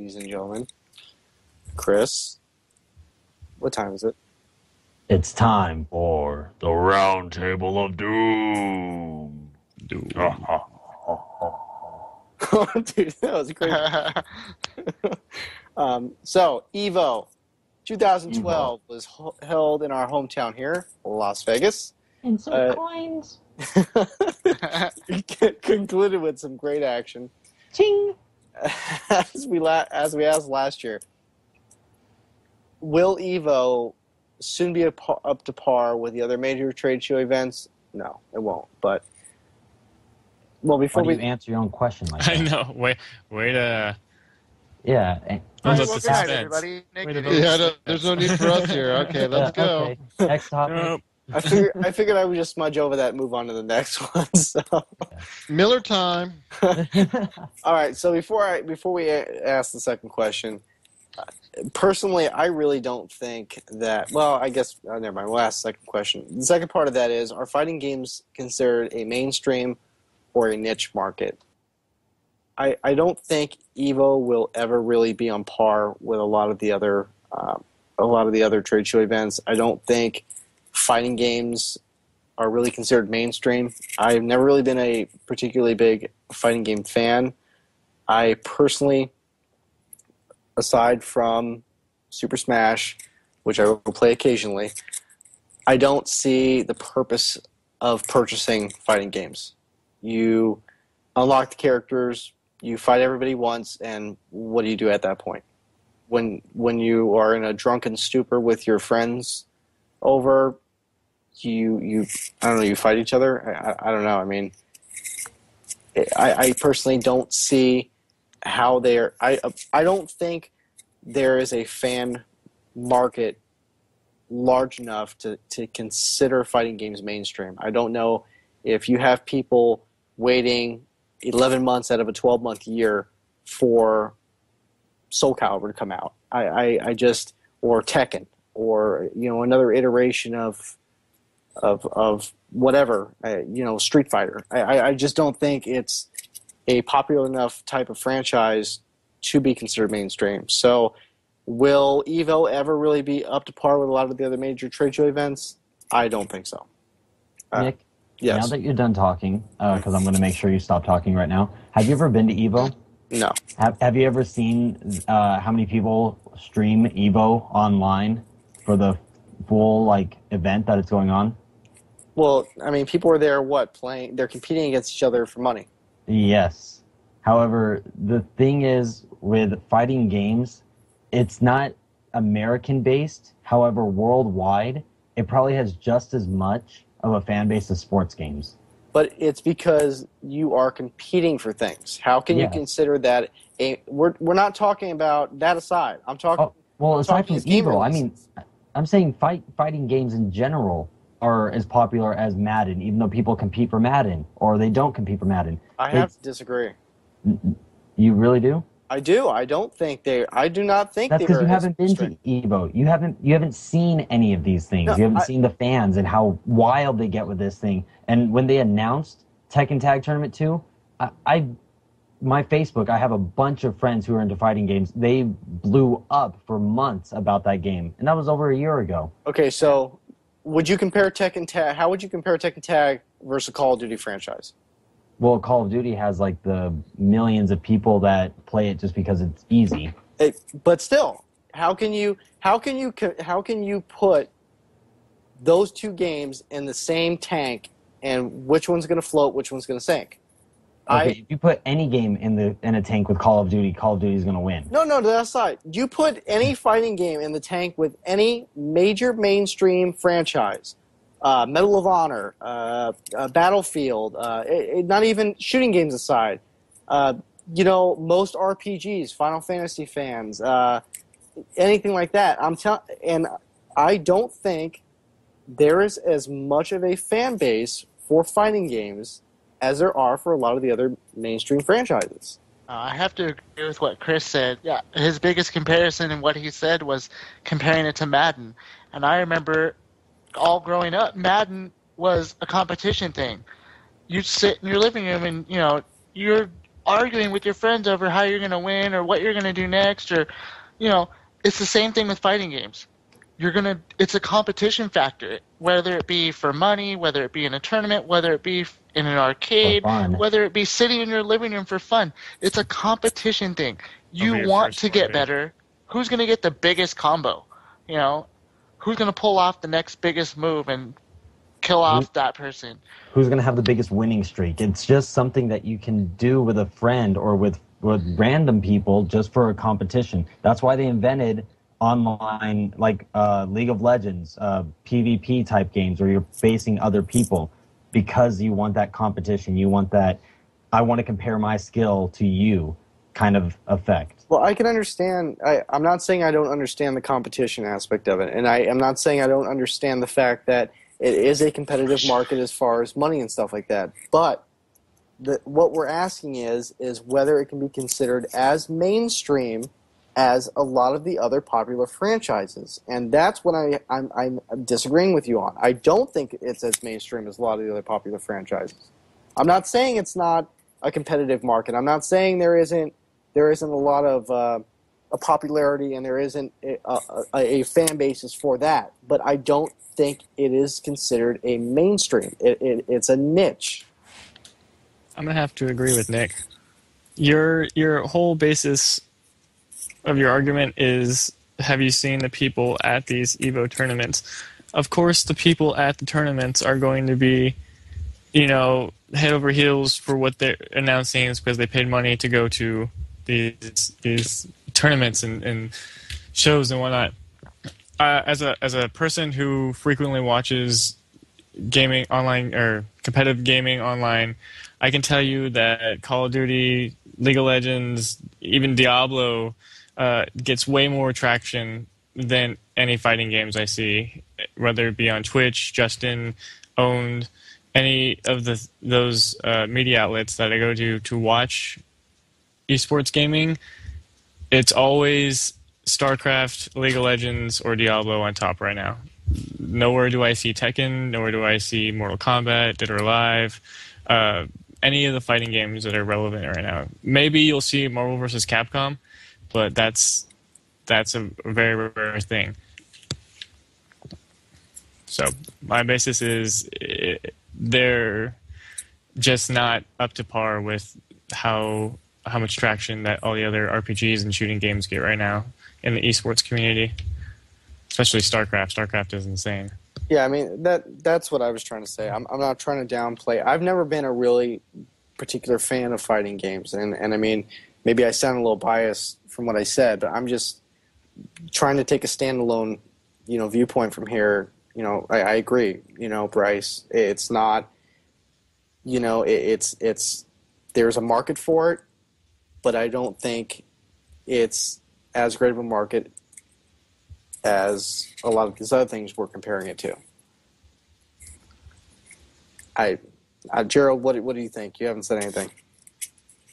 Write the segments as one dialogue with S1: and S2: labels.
S1: ladies and gentlemen. Chris, what time is it?
S2: It's time for the Roundtable of Doom.
S1: Dude, that was great. So, EVO 2012 was held in our hometown here, Las Vegas.
S3: And some coins.
S1: Concluded with some great action.
S3: Ching!
S1: As we asked last year, will EVO soon be up to par with the other major trade show events? No, it won't. But before
S2: you answer your own question like that?
S4: I know. Way to.
S2: Yeah.
S5: All right, well, good night, everybody.
S6: There's no need for us here. Okay, let's go.
S2: Okay. Next topic.
S4: Nope.
S1: I figured I would just smudge over that and move on to the next one. So.
S6: Miller time.
S1: All right. So before we ask the second question, personally, I really don't think that. Well, I guess never mind. We'll ask the second question. The second part of that is: are fighting games considered a mainstream or a niche market? I don't think EVO will ever really be on par with a lot of the other trade show events. I don't think fighting games are really considered mainstream. I've never really been a particularly big fighting game fan. I personally, aside from Super Smash, which I will play occasionally, I don't see the purpose of purchasing fighting games. You unlock the characters, you fight everybody once, and what do you do at that point? When you are in a drunken stupor with your friends over, you I don't know, you fight each other? I don't know. I mean, I personally don't see how they're... I don't think there is a fan market large enough to consider fighting games mainstream. I don't know if you have people waiting 11 months out of a 12-month year for Soul Calibur to come out. I just... Or Tekken. Or, another iteration of whatever, Street Fighter. I just don't think it's a popular enough type of franchise to be considered mainstream. So will EVO ever really be up to par with a lot of the other major trade show events? I don't think so.
S2: Nick,
S1: yes.
S2: Now that you're done talking, because I'm going to make sure you stop talking right now, have you ever been to EVO?
S1: No.
S2: Have you ever seen how many people stream EVO online for the full event that it's going on?
S1: Well, I mean, people are there, playing? They're competing against each other for money.
S2: Yes. However, the thing is, with fighting games, it's not American-based. However, worldwide, it probably has just as much of a fan base as sports games.
S1: But it's because you are competing for things. How can you consider that we're not talking about that aside. I'm talking...
S2: Oh, well, aside from EVO, I mean, I'm saying fighting games in general are as popular as Madden, even though people compete for Madden, or they don't compete for Madden.
S1: I have to disagree.
S2: You really do?
S1: I do. I do not think they
S2: That's because you haven't been to EVO. You haven't seen any of these things. No, you haven't seen the fans and how wild they get with this thing. And when they announced Tekken Tag Tournament 2, my Facebook, I have a bunch of friends who are into fighting games. They blew up for months about that game, and that was over a year ago.
S1: Okay, so would you compare Tekken Tag? How would you compare Tekken Tag versus Call of Duty franchise?
S2: Well, Call of Duty has the millions of people that play it just because it's easy.
S1: But still, how can you put those two games in the same tank, and which one's going to float, which one's going to sink?
S2: Okay, if you put any game in a tank with Call of Duty is going to win. No,
S1: to that side. You put any fighting game in the tank with any major mainstream franchise. Medal of Honor, Battlefield, not even shooting games aside. Most RPGs, Final Fantasy fans, anything like that. And I don't think there is as much of a fan base for fighting games as there are for a lot of the other mainstream franchises.
S5: I have to agree with what Chris said. Yeah, his biggest comparison in what he said was comparing it to Madden. And I remember all growing up, Madden was a competition thing. You'd sit in your living room and, you're arguing with your friends over how you're going to win or what you're going to do next, or, it's the same thing with fighting games. It's a competition factor, whether it be for money, whether it be in a tournament, whether it be in an arcade, whether it be sitting in your living room for fun. It's a competition thing. You want to get better. Who's going to get the biggest combo? Who's going to pull off the next biggest move and kill off that person?
S2: Who's going to have the biggest winning streak? It's just something that you can do with a friend or with random people just for a competition. That's why they invented online, like League of Legends, PvP type games where you're facing other people, because you want that competition. You want that, I want to compare my skill to you kind of effect.
S1: Well, I can understand. I'm not saying I don't understand the competition aspect of it, and I'm not saying I don't understand the fact that it is a competitive market as far as money and stuff like that. But what we're asking is whether it can be considered as mainstream as a lot of the other popular franchises. And that's what I'm disagreeing with you on. I don't think it's as mainstream as a lot of the other popular franchises. I'm not saying it's not a competitive market. I'm not saying there isn't a lot of a popularity and there isn't a fan basis for that. But I don't think it is considered a mainstream. It's a niche.
S4: I'm going to have to agree with Nick. Your whole basis of your argument is, have you seen the people at these EVO tournaments? Of course, the people at the tournaments are going to be, head over heels for what they're announcing, because they paid money to go to these tournaments and shows and whatnot. As a person who frequently watches gaming online or competitive gaming online, I can tell you that Call of Duty, League of Legends, even Diablo gets way more traction than any fighting games I see, whether it be on Twitch, Justin, Owned, any of those media outlets that I go to watch esports gaming. It's always StarCraft, League of Legends, or Diablo on top right now. Nowhere do I see Tekken, nowhere do I see Mortal Kombat, Dead or Alive, any of the fighting games that are relevant right now. Maybe you'll see Marvel vs. Capcom, but that's a very rare thing. So my basis is they're just not up to par with how much traction that all the other RPGs and shooting games get right now in the esports community, especially StarCraft. StarCraft is insane.
S1: Yeah, I mean that's what I was trying to say. I'm not trying to downplay. I've never been a really particular fan of fighting games, and I mean, maybe I sound a little biased from what I said, but I'm just trying to take a standalone, viewpoint from here. I agree. Bryce, it's not. It's there's a market for it, but I don't think it's as great of a market as a lot of these other things we're comparing it to. Gerald, what do you think? You haven't said anything.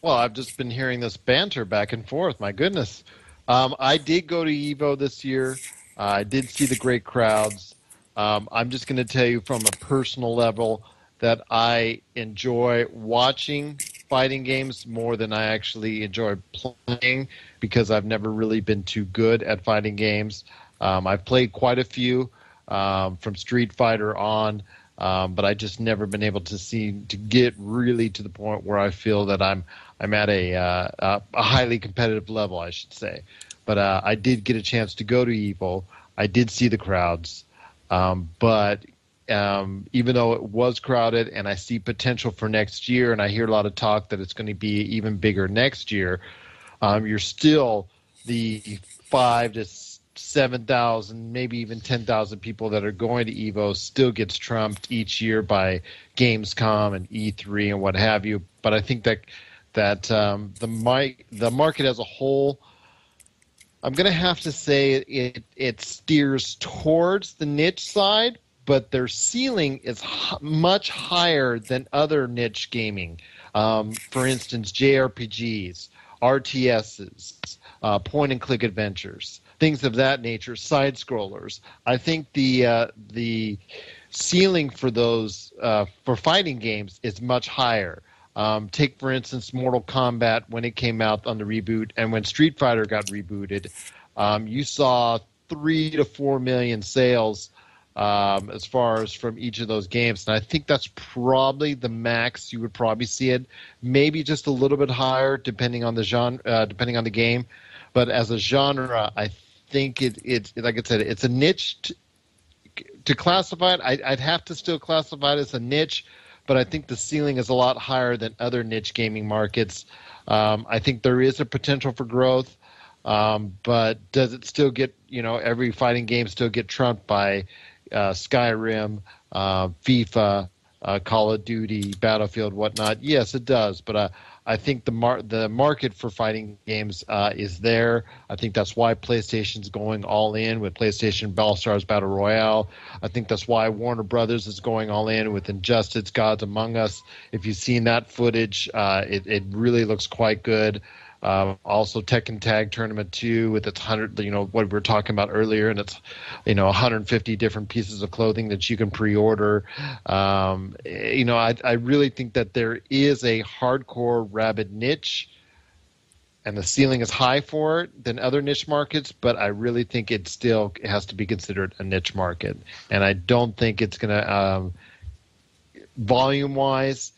S6: Well, I've just been hearing this banter back and forth. My goodness. I did go to EVO this year. I did see the great crowds. I'm just going to tell you from a personal level that I enjoy watching fighting games more than I actually enjoy playing, because I've never really been too good at fighting games. I've played quite a few from Street Fighter on, but I just never been able to get really to the point where I feel that I'm at a highly competitive level, I should say. But I did get a chance to go to EVO. I did see the crowds, but even though it was crowded and I see potential for next year, and I hear a lot of talk that it's going to be even bigger next year, you're still the 5,000 to 7,000, maybe even 10,000 people that are going to EVO still gets trumped each year by Gamescom and E3 and what have you. But I think that the market as a whole, I'm going to have to say it steers towards the niche side, but their ceiling is much higher than other niche gaming. For instance, JRPGs, RTSs, point-and-click adventures, things of that nature, side-scrollers. I think the ceiling for those for fighting games is much higher. Take, for instance, Mortal Kombat when it came out on the reboot and when Street Fighter got rebooted. You saw 3 to 4 million sales as far as from each of those games. And I think that's probably the max you would probably see it. Maybe just a little bit higher depending on the genre, depending on the game. But as a genre, I think it like I said, it's a niche. To classify it, I'd have to still classify it as a niche, but I think the ceiling is a lot higher than other niche gaming markets. I think there is a potential for growth, but does it still get, every fighting game still get trumped by Skyrim, FIFA, Call of Duty, Battlefield, whatnot? Yes, it does, but I think the market for fighting games is there. I think that's why PlayStation's going all in with PlayStation All-Stars Battle Royale. I think that's why Warner Brothers is going all in with Injustice: Gods Among Us. If you've seen that footage, it really looks quite good. Also, Tekken Tag Tournament 2 with its 100, what we were talking about earlier, and it's, 150 different pieces of clothing that you can pre-order. I really think that there is a hardcore rabid niche, and the ceiling is high for it than other niche markets, but I really think it still has to be considered a niche market. And I don't think it's going to, volume-wise,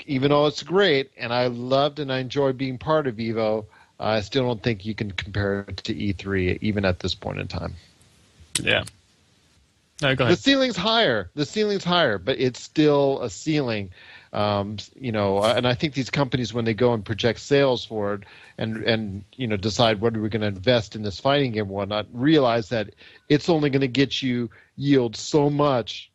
S6: even though it's great, and I loved and I enjoy being part of EVO, I still don't think you can compare it to E3, even at this point in time.
S4: Yeah. No, go ahead.
S6: The ceiling's higher, but it's still a ceiling. And I think these companies, when they go and project sales for it and decide whether we're going to invest in this fighting game or whatnot, realize that it's only going to yield so much.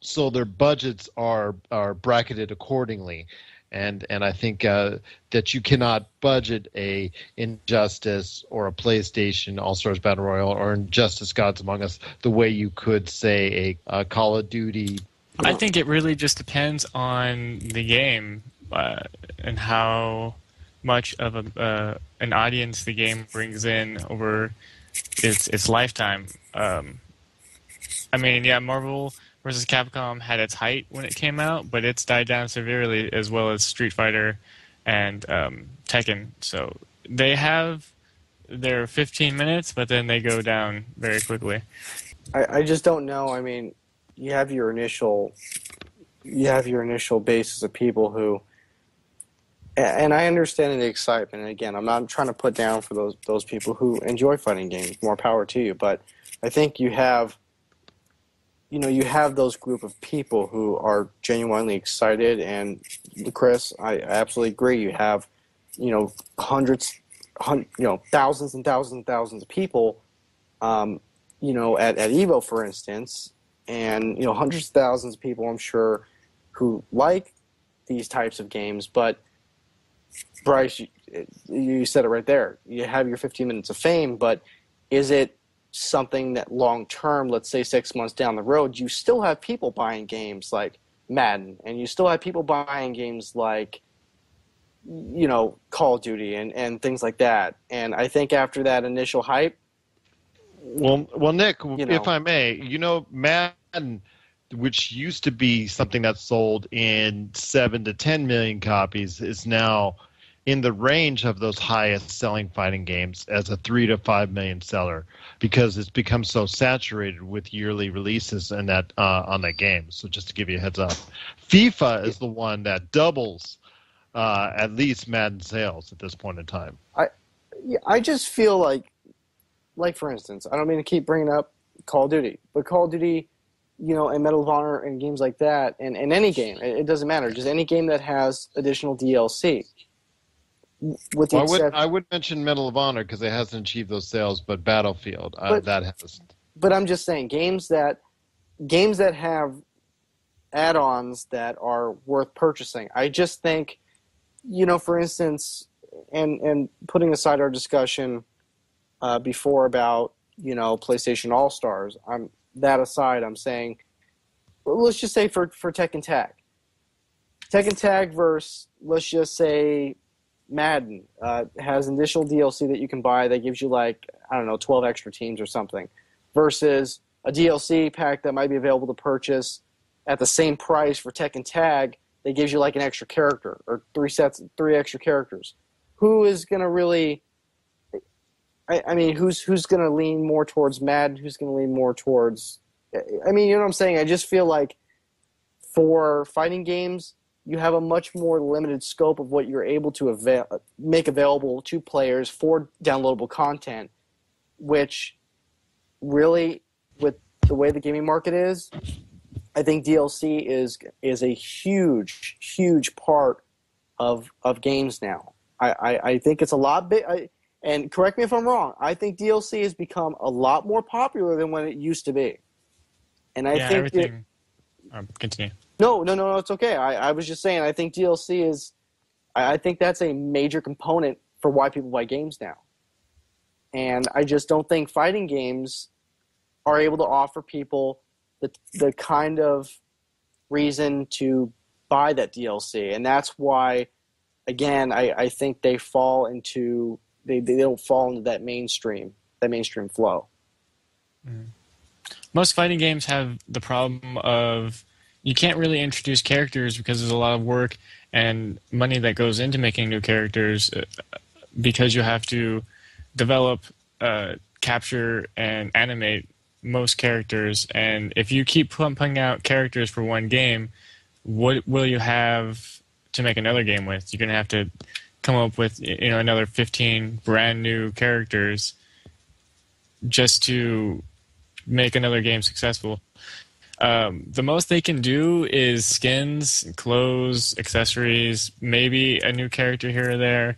S6: So their budgets are bracketed accordingly, and I think that you cannot budget a Injustice or a PlayStation All-Stars Battle Royale or Injustice: Gods Among Us the way you could say a Call of Duty.
S4: I think it really just depends on the game and how much of an audience the game brings in over its lifetime. Marvel vs. Capcom had its height when it came out, but it's died down severely, as well as Street Fighter and Tekken. So they have their 15 minutes, but then they go down very quickly.
S1: I just don't know. I mean, you have your initial basis of people who, and I understand the excitement. And again, I'm not trying to put down for those people who enjoy fighting games. More power to you. But I think you have those group of people who are genuinely excited, and Chris, I absolutely agree. You have, thousands and thousands and thousands of people, at EVO, for instance, and, hundreds of thousands of people, I'm sure, who like these types of games. But Bryce, you said it right there. You have your 15 minutes of fame, but is it something that long term, let's say 6 months down the road, you still have people buying games like Madden, and you still have people buying games like Call of Duty and things like that. And I think after that initial hype,
S6: well, Nick, if I may, Madden, which used to be something that sold in 7 to 10 million copies, is now in the range of those highest selling fighting games as a 3 to 5 million seller, because it's become so saturated with yearly releases and that on that game. So just to give you a heads up, FIFA is the one that doubles at least Madden sales at this point in time.
S1: I just feel like for instance, I don't mean to keep bringing up Call of Duty, but Call of Duty, and Medal of Honor and games like that, and any game, it doesn't matter, just any game that has additional DLC.
S6: I would mention Medal of Honor because it hasn't achieved those sales, but Battlefield that has. But
S1: I'm just saying games that have add-ons that are worth purchasing. I just think, for instance, and putting aside our discussion before about PlayStation All Stars, I'm saying, let's just say for Tekken Tag versus, let's just say, Madden has additional DLC that you can buy that gives you 12 extra teams or something, versus a DLC pack that might be available to purchase at the same price for Tekken Tag that gives you like an extra character or three extra characters. Who is going to really? I mean, who's going to lean more towards Madden? Who's going to lean more towards? I mean, you know what I'm saying? I just feel like for fighting games, you have a much more limited scope of what you're able to make available to players for downloadable content, which really, with the way the gaming market is, I think DLC is a huge part of games now. I think it's a lot big. And correct me if I'm wrong. I think DLC has become a lot more popular than when it used to be. And I think
S4: everything. Continue.
S1: No, it's okay. I was just saying. I think DLC is. I think that's a major component for why people buy games now. And I just don't think fighting games are able to offer people the kind of reason to buy that DLC, and that's why, again, I think they fall into they don't fall into that mainstream flow.
S4: Most fighting games have the problem of you can't really introduce characters because there's a lot of work and money that goes into making new characters, because you have to develop, capture, and animate most characters. And if you keep pumping out characters for one game, what will you have to make another game with? You're going to have to come up with another 15 brand new characters just to make another game successful. The most they can do is skins, clothes, accessories, maybe a new character here or there,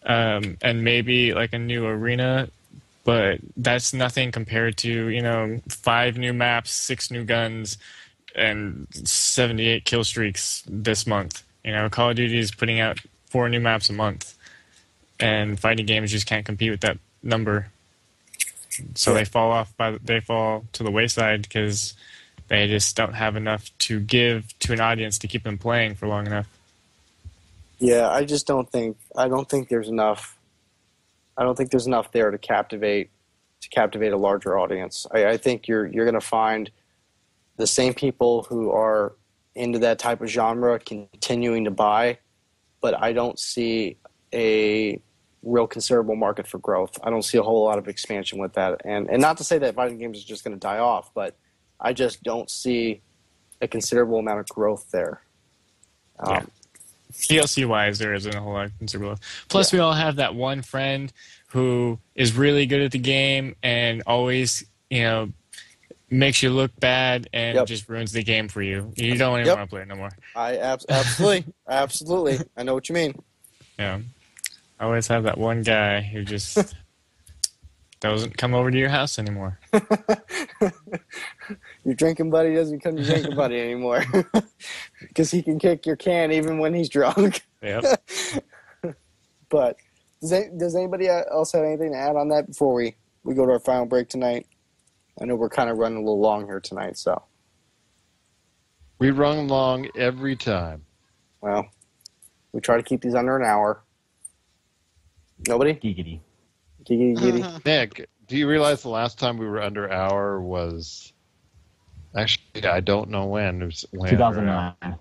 S4: and maybe like a new arena. But that's nothing compared to 5 new maps, 6 new guns, and 78 kill streaks this month. Call of Duty is putting out 4 new maps a month, and fighting games just can't compete with that number. So they fall to the wayside because they just don't have enough to give to an audience to keep them playing for long enough.
S1: Yeah, I don't think there's enough. I don't think there's enough there to captivate a larger audience. I think you're going to find the same people who are into that type of genre continuing to buy, but I don't see a real considerable market for growth. I don't see a whole lot of expansion with that. And not to say that fighting games are just going to die off, but I just don't see a considerable amount of growth there.
S4: DLC-wise, there isn't a whole lot of considerable. Plus, we all have that one friend who is really good at the game and always, makes you look bad and just ruins the game for you. You don't even want to play it no more.
S1: I absolutely. I know what you mean.
S4: Yeah. I always have that one guy who just doesn't come over to your house anymore.
S1: Your drinking buddy doesn't come to your drinking buddy anymore because he can kick your can even when he's drunk.
S4: Yep.
S1: But does anybody else have anything to add on that before we go to our final break tonight? I know we're kind of running a little long here tonight, so.
S6: We run long every time.
S1: Well, we try to keep these under an hour. Nobody?
S2: Giggity.
S1: Giggity.
S6: Nick, do you realize the last time we were under hour was... Actually, I don't know when. It was
S2: 2009.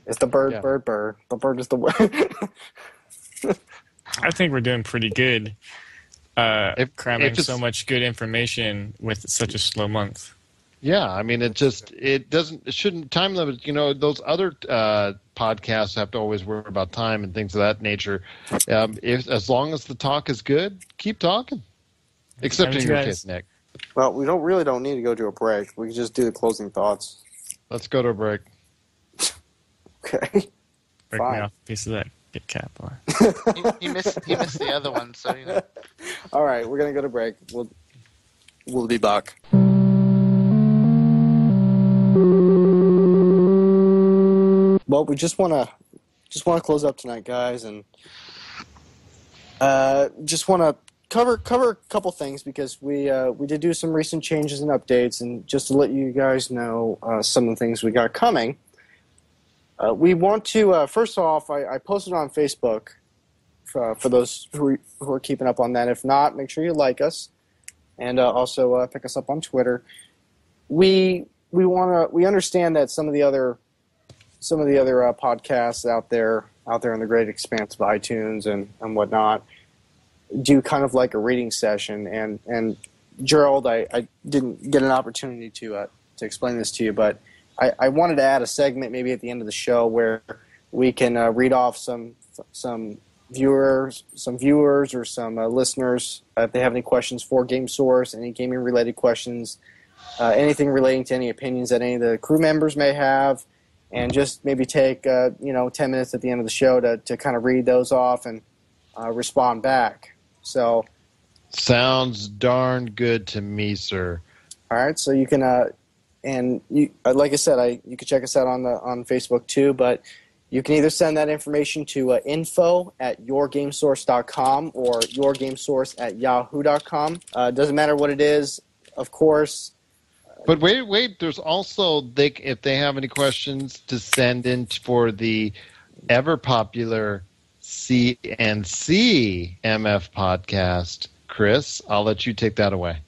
S1: It's the bird. The bird is the word.
S4: I think we're doing pretty good. Cramming so much good information with such a slow month.
S6: Yeah, I mean, it shouldn't time limit. Those other podcasts have to always worry about time and things of that nature. As long as the talk is good, keep talking. Except in your case, Nick.
S1: Well, we don't need to go to a break. We can just do the closing thoughts.
S6: Let's go to a break.
S1: Okay.
S4: Break me off a piece of that Kit Kat bar.
S5: he missed the other one, so
S1: All right, we're gonna go to break. We'll be back. Well, we just wanna close up tonight, guys, and just wanna cover a couple things because we did do some recent changes and updates, and just to let you guys know some of the things we got coming. We want to first off, I posted on Facebook for those who are keeping up on that. If not, make sure you like us, and also pick us up on Twitter. We understand that some of the other some of the other podcasts out there in the great expanse of iTunes and whatnot do kind of like a reading session. And Gerald, I didn't get an opportunity to explain this to you, but I wanted to add a segment maybe at the end of the show where we can read off some viewers or some listeners if they have any questions for Game Source, any gaming related questions, anything relating to any opinions that any of the crew members may have, and just maybe take 10 minutes at the end of the show to kind of read those off and respond back. So
S6: sounds darn good to me, sir.
S1: All right, so you can and you, like I said, you can check us out on Facebook too, but you can either send that information to info@yourgamesource.com or yourgamesource@yahoo.com. Doesn't matter what it is, of course.
S6: But wait. There's also if they have any questions to send in for the ever popular CNC MF podcast. Chris, I'll let you take that away.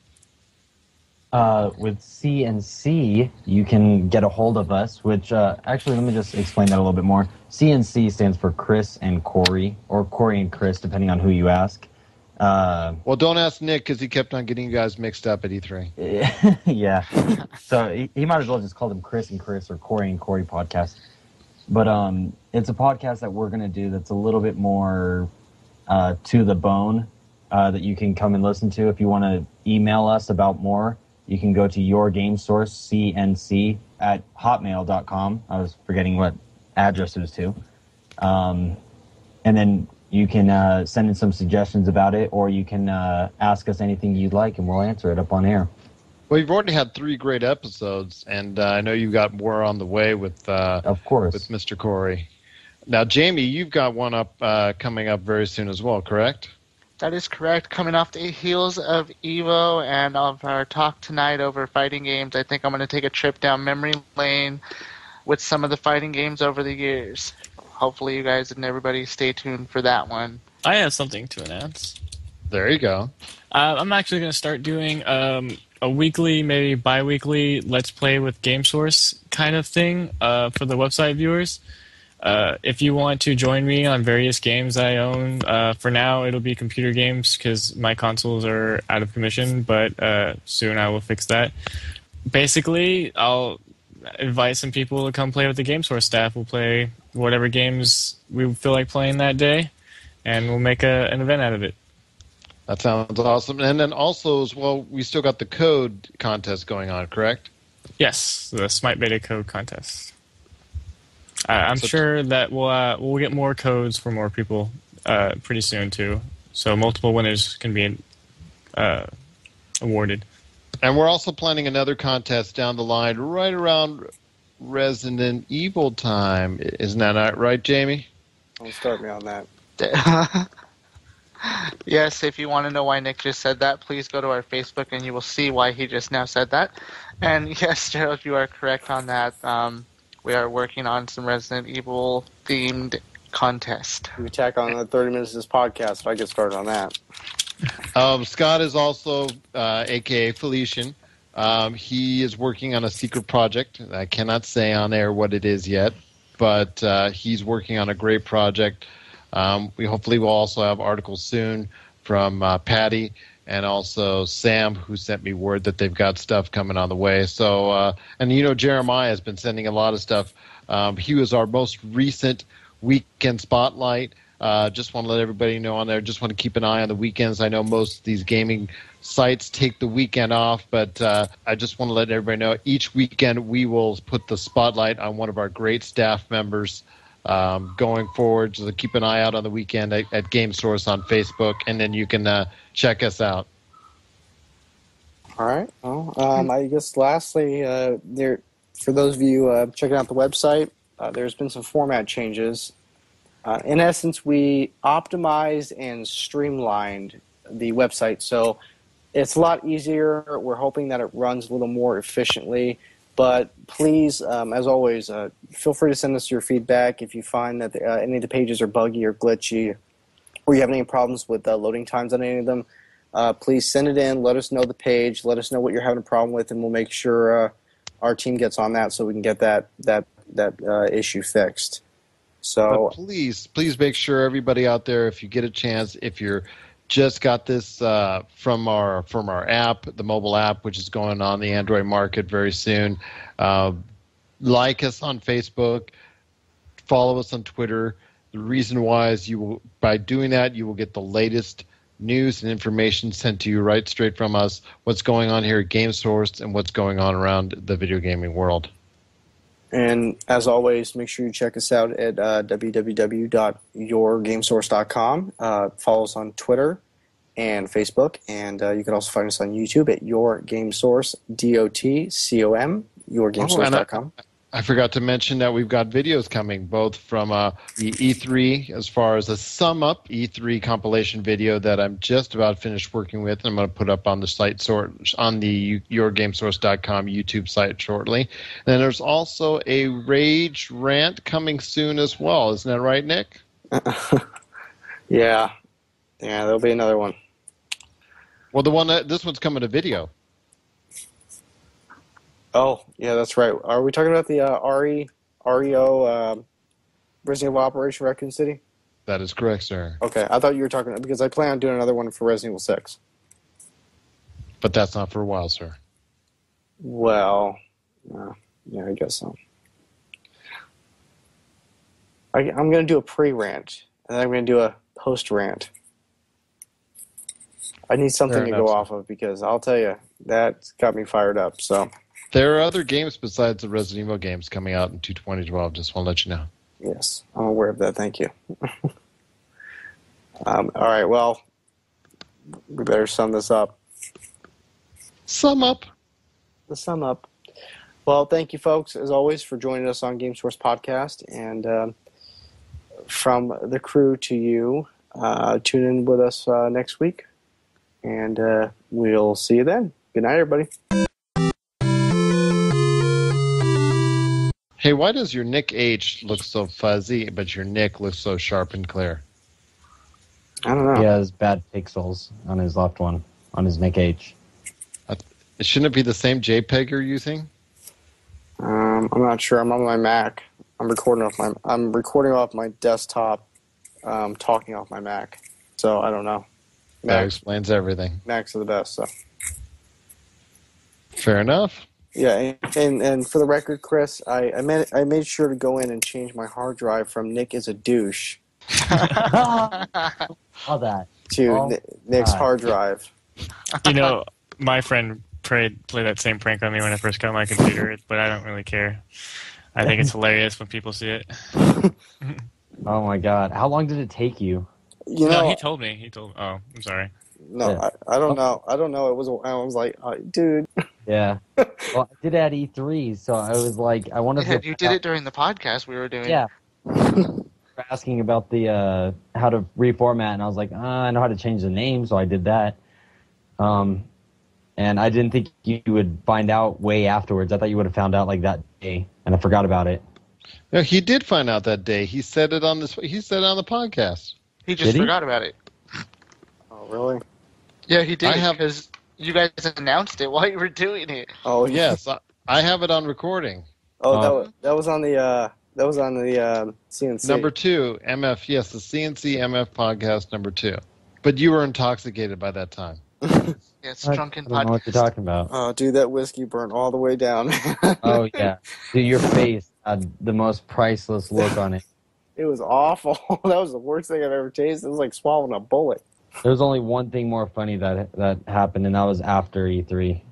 S2: With CNC, you can get a hold of us, which actually, let me just explain that a little bit more. CNC stands for Chris and Corey, or Corey and Chris, depending on who you ask.
S6: Well, don't ask Nick because he kept on getting you guys mixed up at E3.
S2: Yeah. So he might as well just call them Chris and Chris or Corey and Corey podcast. But it's a podcast that we're going to do that's a little bit more to the bone that you can come and listen to. If you want to email us about more, you can go to yourgamesourcecnc@hotmail.com. I was forgetting what address it was to. And then you can send in some suggestions about it, or you can ask us anything you'd like, and we'll answer it up on air.
S6: Well, you've already had 3 great episodes, and I know you've got more on the way with
S2: of course,
S6: with Mr. Corey. Now, Jamie, you've got one up coming up very soon as well, correct?
S5: That is correct. Coming off the heels of EVO and of our talk tonight over fighting games, I think I'm going to take a trip down memory lane with some of the fighting games over the years. Hopefully you guys and everybody stay tuned for that one.
S4: I have something to announce.
S6: There you go.
S4: I'm actually going to start doing a weekly, maybe bi-weekly Let's Play with Game Source kind of thing for the website viewers. If you want to join me on various games I own, for now it'll be computer games because my consoles are out of commission, but soon I will fix that. Basically, I'll invite some people to come play with the Game Source staff. We'll play whatever games we feel like playing that day, and we'll make an event out of it.
S6: That sounds awesome. And then also, as well, we still got the code contest going on, correct?
S4: Yes, the Smite Beta code contest. I'm sure that we'll get more codes for more people pretty soon too. So multiple winners can be awarded.
S6: And we're also planning another contest down the line, right around Resident Evil time. Isn't that right, Jamie?
S1: Don't start me on that.
S5: Yes, if you want to know why Nick just said that, please go to our Facebook and you will see why he just now said that. And yes, Gerald, you are correct on that. We are working on some Resident Evil themed contest.
S1: You tack on the 30 minutes of this podcast if I get started on that.
S6: Scott is also, a.k.a. Felician. He is working on a secret project. I cannot say on air what it is yet, but he's working on a great project. We hopefully will also have articles soon from Patty and also Sam, who sent me word that they've got stuff coming on the way. So, and Jeremiah has been sending a lot of stuff. He was our most recent weekend spotlight. Just want to let everybody know on there. Just want to keep an eye on the weekends. I know most of these gaming sites take the weekend off, but I just want to let everybody know each weekend we will put the spotlight on one of our great staff members going forward. So keep an eye out on the weekend at Game Source on Facebook, and then you can check us out.
S1: All right. Well, I guess lastly, for those of you checking out the website, there's been some format changes. In essence, we optimized and streamlined the website, so it's a lot easier. We're hoping that it runs a little more efficiently. But please, as always, feel free to send us your feedback if you find that any of the pages are buggy or glitchy, or you have any problems with loading times on any of them. Please send it in. Let us know the page. Let us know what you're having a problem with, and we'll make sure our team gets on that so we can get that issue fixed. So
S6: but please make sure everybody out there, if you get a chance, if you're just got this from our app, the mobile app, which is going on the Android market very soon, like us on Facebook, follow us on Twitter. The reason why is by doing that, you will get the latest news and information sent to you right straight from us, what's going on here at GameSource and what's going on around the video gaming world.
S1: And as always, make sure you check us out at www.yourgamesource.com. Follow us on Twitter and Facebook, and you can also find us on YouTube at Your Game Source, DOTCOM, yourgamesource.com.
S6: I forgot to mention that we've got videos coming, both from the E3, as far as a sum up E3 compilation video that I'm just about finished working with, and I'm going to put up on the site on the yourgamesource.com YouTube site shortly. And then there's also a Rage rant coming soon as well. Isn't that right, Nick?
S1: Yeah, there'll be another one.
S6: Well, this one's coming to video.
S1: Oh, yeah, that's right. Are we talking about the REO Resident Evil Operation Raccoon City?
S6: That is correct, sir.
S1: Okay, I thought you were talking, because I plan on doing another one for Resident Evil 6.
S6: But that's not for a while, sir.
S1: Well, yeah, I guess so. I'm going to do a pre-rant, and then I'm going to do a post-rant. I need something to go off of, because I'll tell you, that's got me fired up, so...
S6: There are other games besides the Resident Evil games coming out in 2012. Just want to let you know.
S1: Yes, I'm aware of that. Thank you. All right, well, we better sum this up.
S6: Sum up.
S1: The sum up. Well, thank you, folks, as always, for joining us on Game Source Podcast. And from the crew to you, tune in with us next week. And we'll see you then. Good night, everybody.
S6: Hey, why does your Nick H look so fuzzy, but your Nick looks so sharp and clear?
S1: I don't know.
S2: He has bad pixels on his left one, on his Nick H.
S6: Shouldn't it be the same JPEG you're using?
S1: I'm not sure. I'm on my Mac. I'm recording off my desktop, talking off my Mac. So I don't know.
S6: That explains everything.
S1: Macs are the best. So.
S6: Fair enough.
S1: Yeah, and for the record, Chris, I made sure to go in and change my hard drive from Nick is a douche
S2: All that
S1: to Nick's hard drive.
S4: You know, my friend played that same prank on me when I first got my computer, but I don't really care. I think it's hilarious when people see it.
S2: Oh my god! How long did it take you?
S4: No, he told me. Oh, I'm sorry.
S1: No, yeah. I don't know. I don't know. I was like, dude.
S2: Yeah. Well, I did it at E3, so I was like, I wonder if
S5: you did it during the podcast we were doing.
S2: Yeah. Asking about the how to reformat, and I was like, I know how to change the name, so I did that. And I didn't think you would find out way afterwards. I thought you would have found out like that day, and I forgot about it.
S6: No, he did find out that day. He said it on He said it on the podcast.
S5: He just forgot about it.
S1: Oh, really?
S5: Yeah, he did. Because you guys announced it while you were doing it.
S1: Oh,
S6: yes, I have it on recording.
S1: Oh, that was on the CNC
S6: number 2 MF. Yes, the CNC MF podcast number 2. But you were intoxicated by that time.
S5: Yeah, it's drunken podcast.
S2: I don't know what you're talking about.
S1: Oh, dude, that whiskey burned all the way down.
S2: Oh yeah, dude, your face had the most priceless look on it.
S1: It was awful. That was the worst thing I've ever tasted. It was like swallowing a bullet.
S2: There was only one thing more funny that happened, and that was after E3.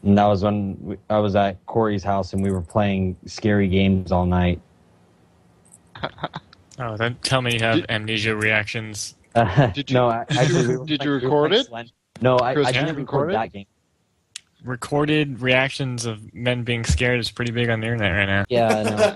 S2: And that was when I was at Corey's house, and we were playing scary games all night.
S4: Oh, then tell me you have amnesia reactions.
S6: Did you record it?
S2: No, I didn't record that game.
S4: Recorded reactions of men being scared is pretty big on the internet right now.
S2: Yeah, I know.